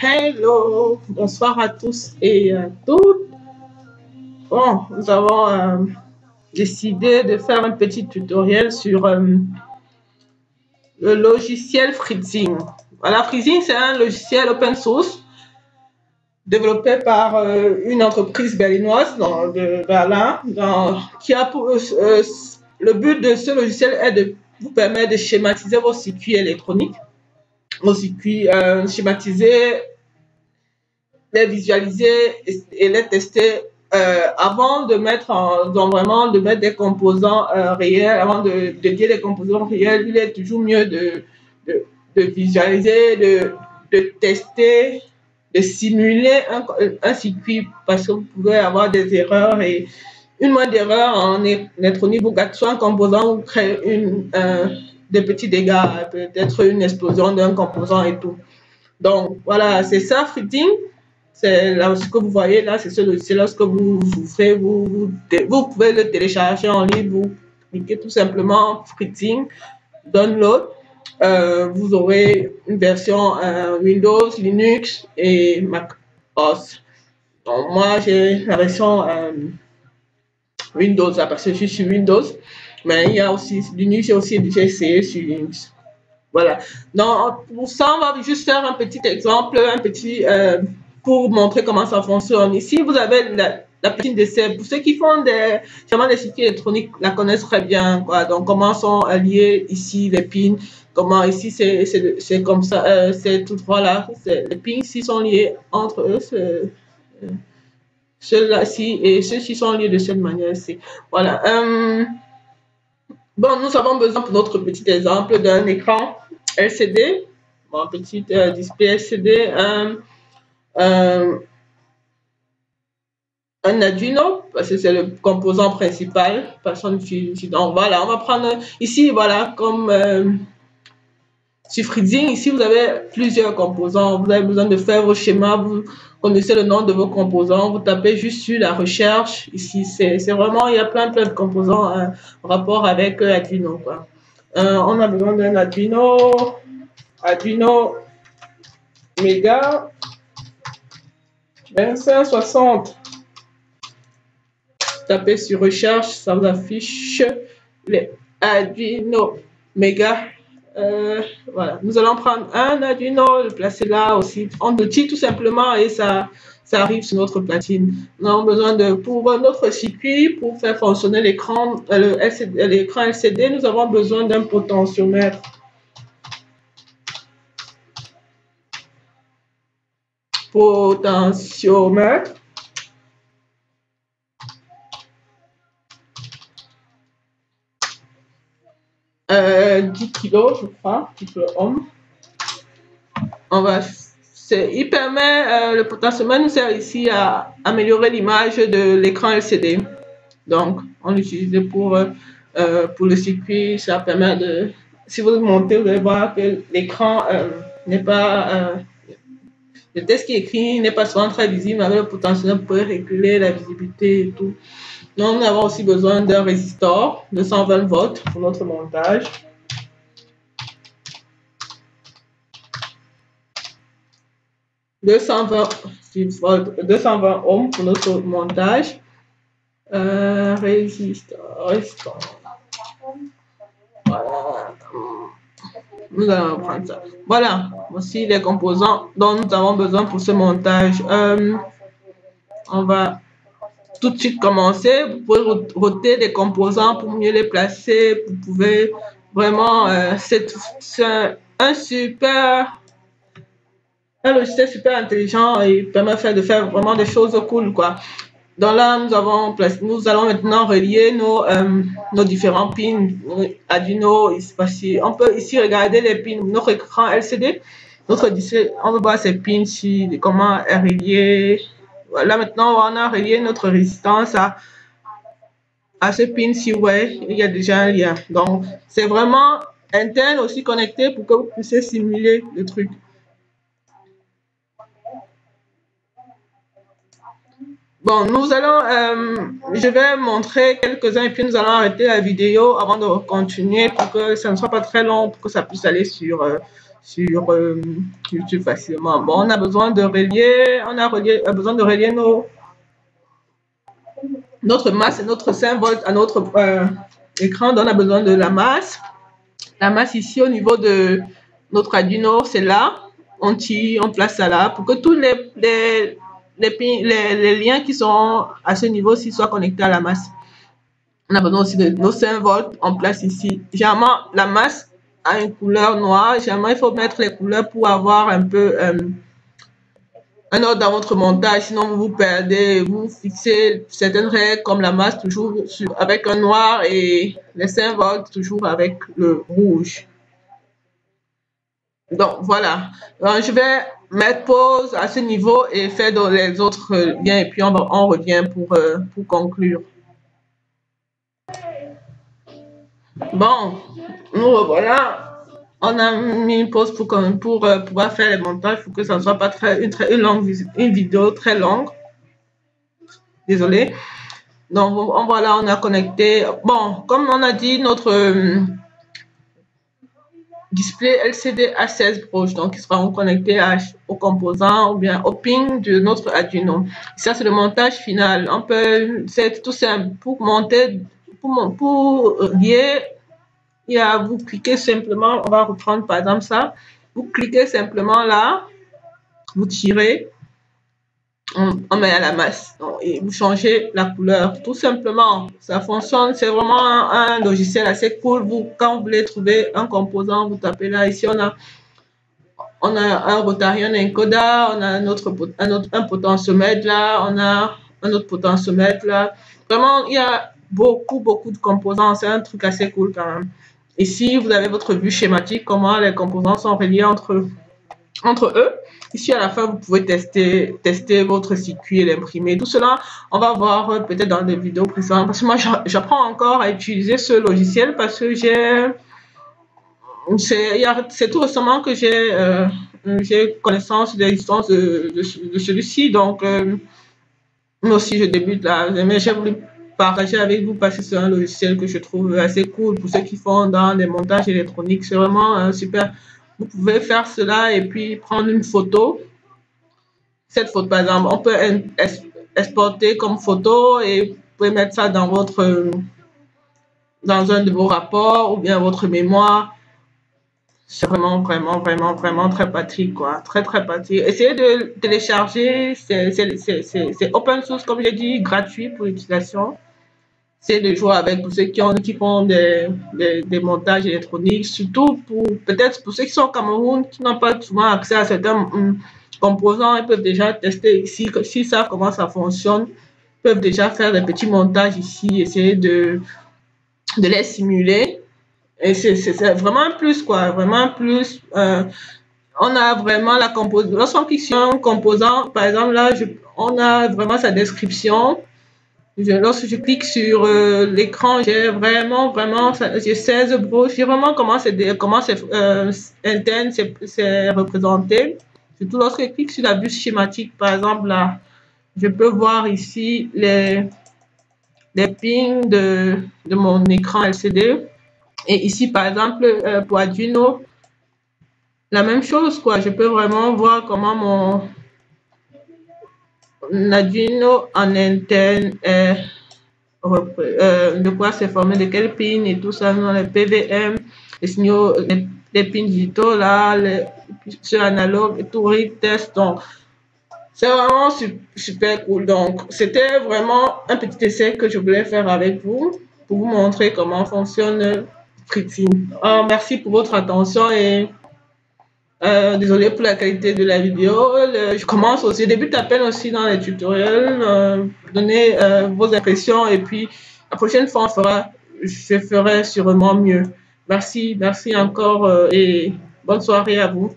Hello, bonsoir à tous et à toutes. Bon, nous avons décidé de faire un petit tutoriel sur le logiciel Freezing. Voilà, Freezing, c'est un logiciel open source développé par une entreprise berlinoise de Berlin, qui a pour le but de ce logiciel est de vous permettre de schématiser vos circuits électroniques, vos circuits schématisés, les visualiser et les tester avant de mettre vraiment de mettre des composants réels, avant de dire des composants réels. Il est toujours mieux de visualiser, de tester, de simuler un circuit, parce que vous pouvez avoir des erreurs, et une moindre erreur en électronique vous gâte soit un composant ou crée des petits dégâts, peut-être une explosion d'un composant et tout. Donc voilà, c'est ça, Freezing. C'est là ce que vous voyez là, c'est ce logiciel. Lorsque vous ouvrez, vous pouvez le télécharger en ligne, vous cliquez tout simplement Freezing, download. Vous aurez une version Windows, Linux et Mac OS. Donc moi j'ai la version Windows là, parce que je suis sur Windows, mais il y a aussi Linux, j'ai aussi déjà essayé sur Linux. Voilà. Donc pour ça, on va juste faire un petit exemple, pour montrer comment ça fonctionne. Ici, vous avez la pin d'essai. Pour ceux qui font des circuits électroniques, la connaissent très bien, quoi. Donc, comment sont liés ici les pins, comment ici c'est comme ça, c'est tout droit là. Les pins ici sont liés entre eux, ceux-là-ci, et ceux-ci sont liés de cette manière-ci. Voilà. Bon, nous avons besoin pour notre petit exemple d'un écran LCD, un petit display LCD, un Arduino, parce que c'est le composant principal. Donc voilà, on va prendre ici, voilà, comme sur Freezing, ici vous avez plusieurs composants. Vous avez besoin de faire vos schémas, vous connaissez le nom de vos composants, vous tapez juste sur la recherche. Ici, c'est vraiment, il y a plein de composants en rapport avec Arduino, quoi. On a besoin d'un Arduino Mega 2560. Tapez sur recherche, ça vous affiche les Arduino Mega. Voilà, nous allons prendre un Arduino, le placer là aussi en outil tout simplement, et ça arrive sur notre platine. Nous avons besoin pour notre circuit, pour faire fonctionner l'écran LCD, nous avons besoin d'un potentiomètre. Potentiomètre. « 10 kg, je crois, 10 kg. Il permet, le potentiomètre nous sert ici à améliorer l'image de l'écran LCD. Donc, on l'utilise pour le circuit. Ça permet si vous montez, vous allez voir que l'écran n'est pas, le texte qui est écrit n'est pas souvent très visible. Avec le potentiomètre, vous pouvez réguler la visibilité et tout. Donc, nous avons aussi besoin d'un résistor de 120 volts pour notre montage. « 220 ohms pour notre montage. Résistor. Voilà. Nous allons prendre ça. Voilà, aussi les composants dont nous avons besoin pour ce montage. On va tout de suite commencer. Vous pouvez roter les composants pour mieux les placer. Vous pouvez vraiment, c'est un logiciel super intelligent et permet de faire vraiment des choses cool, quoi. Donc là, nous allons maintenant relier nos différents pins Arduino. On peut ici regarder les pins, notre écran LCD, notre display. On va voir ces pins ici, comment relier. Là maintenant, on a relié notre résistance à ce pin-ci. Ouais, il y a déjà un lien. Donc, c'est vraiment interne aussi connecté pour que vous puissiez simuler le truc. Bon, je vais montrer quelques-uns et puis nous allons arrêter la vidéo avant de continuer pour que ça ne soit pas très long, pour que ça puisse aller sur sur YouTube facilement. Bon, on a besoin de relier, besoin de relier notre masse et notre symbole à notre écran. Donc, on a besoin de la masse. La masse ici au niveau de notre Arduino, c'est là. On tire, on place ça là pour que tous les liens qui sont à ce niveau-ci soient connectés à la masse. On a besoin aussi de nos 5 volts en place ici. Généralement, la masse a une couleur noire. Généralement, il faut mettre les couleurs pour avoir un peu un ordre dans votre montage. Sinon, vous vous perdez. Vous fixez certaines règles comme la masse toujours avec un noir et les 5 volts toujours avec le rouge. Donc, voilà. Donc, je vais mettre pause à ce niveau et faire dans les autres liens. Et puis, on revient pour conclure. Bon, nous revoilà. On a mis une pause pour pouvoir faire les montages pour que ça ne soit pas une vidéo très longue. Désolé. Donc, voilà, on a connecté. Bon, comme on a dit, notre display LCD A16 proche, donc ils seront connectés aux composants ou bien au pin de notre Arduino. Ça, c'est le montage final. C'est tout simple. Pour monter, pour lier, vous cliquez simplement, on va reprendre par exemple ça. Vous cliquez simplement là, vous tirez, on met à la masse et vous changez la couleur. Tout simplement, ça fonctionne. C'est vraiment un logiciel assez cool. Quand vous voulez trouver un composant, vous tapez là. Ici, on a un Rotarian encoder, on a un potentiomètre là, on a un autre potentiomètre là. Vraiment, il y a beaucoup de composants. C'est un truc assez cool quand même. Ici, vous avez votre vue schématique, comment les composants sont reliés entre eux. Ici, à la fin, vous pouvez tester votre circuit et l'imprimer. Tout cela, on va voir peut-être dans des vidéos précédentes. Parce que moi, j'apprends encore à utiliser ce logiciel parce que c'est tout récemment que j'ai connaissance de l'existence de celui-ci. Donc, moi aussi, je débute là. Mais j'ai voulu partager avec vous parce que c'est un logiciel que je trouve assez cool pour ceux qui font dans des montages électroniques. C'est vraiment super. Vous pouvez faire cela et puis prendre une photo. Cette photo, par exemple, on peut exporter comme photo et vous pouvez mettre ça dans un de vos rapports ou bien votre mémoire. C'est vraiment très pratique, quoi. Très pratique. Essayez de télécharger. C'est open source, comme j'ai dit, gratuit pour l'utilisation. C'est de jouer avec pour ceux qui font des montages électroniques, surtout peut-être pour ceux qui sont au Cameroun, qui n'ont pas souvent accès à certains composants. Ils peuvent déjà tester ici, s'ils savent comment ça fonctionne, ils peuvent déjà faire des petits montages ici, essayer de les simuler. Et c'est vraiment un plus, quoi, vraiment un plus. On a vraiment la composante. Lorsqu'on clique sur un composant, par exemple, là, on a vraiment sa description. Lorsque je clique sur l'écran, j'ai vraiment, j'ai 16 broches. J'ai vraiment comment c'est interne, c'est représenté. Surtout lorsque je clique sur la vue schématique, par exemple, là, je peux voir ici les pins de mon écran LCD. Et ici, par exemple, pour Arduino, la même chose, quoi. Je peux vraiment voir comment mon Arduino en interne est de quoi c'est formé, de quel pin et tout ça, les PWM, les signaux, les pins digitaux là, les analogues et tout, test. Donc, c'est vraiment super cool. Donc, c'était vraiment un petit essai que je voulais faire avec vous pour vous montrer comment fonctionne Fritzing. Merci pour votre attention et désolé pour la qualité de la vidéo. Je commence aussi, débute à peine aussi dans les tutoriels. Donnez vos impressions et puis la prochaine fois, je ferai sûrement mieux. Merci encore et bonne soirée à vous.